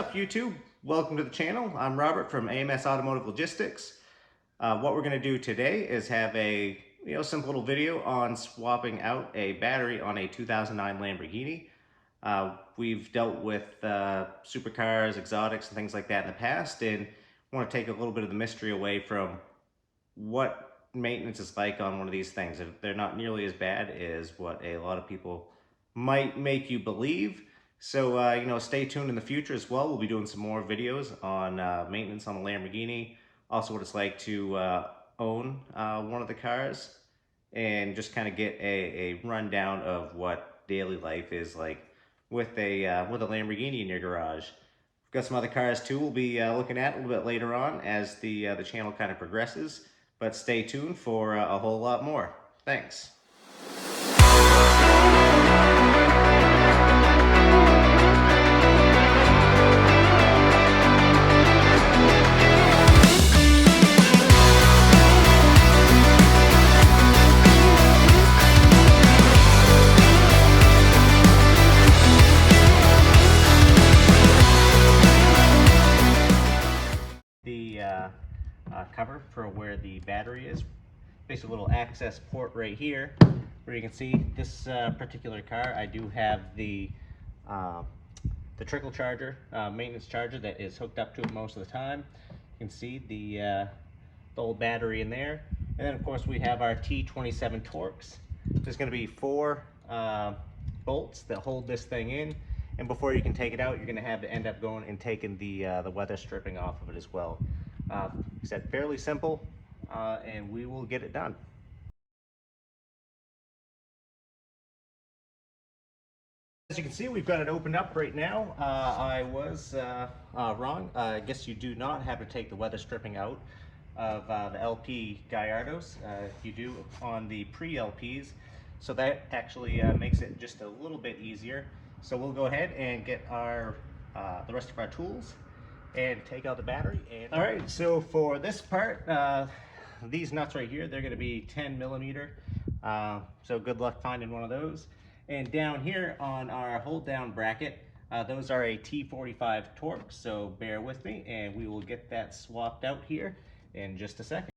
up, YouTube? Welcome to the channel. I'm Robert from AMS Automotive Logistics. What we're going to do today is have a simple little video on swapping out a battery on a 2009 Lamborghini. We've dealt with supercars, exotics, and things like that in the past, and want to take a little bit of the mystery away from what maintenance is like on one of these things. They're not nearly as bad as what a lot of people might make you believe. So, stay tuned in the future as well. We'll be doing some more videos on maintenance on the Lamborghini, also what it's like to own one of the cars, and just kind of get a rundown of what daily life is like with a Lamborghini in your garage. We've got some other cars too we'll be looking at a little bit later on as the channel kind of progresses, but stay tuned for a whole lot more. Thanks. Cover for where the battery is. Basically a little access port right here where you can see this particular car. I do have the trickle charger, maintenance charger that is hooked up to it most of the time. You can see the old battery in there. And then of course we have our T27 Torx. There's going to be 4 bolts that hold this thing in. And before you can take it out, you're going to have to end up going and taking the weather stripping off of it as well. Like I said, fairly simple, and we will get it done. As you can see, we've got it opened up right now. I was wrong. I guess you do not have to take the weather stripping out of the LP Gallardos. You do on the pre-LPs, so that actually makes it just a little bit easier. So we'll go ahead and get our the rest of our tools and take out the battery. And all right, so for this part, these nuts right here, they're going to be 10 millimeter. So good luck finding one of those. And down here on our hold down bracket, those are a T45 Torx. So bear with me, and we will get that swapped out here in just a second.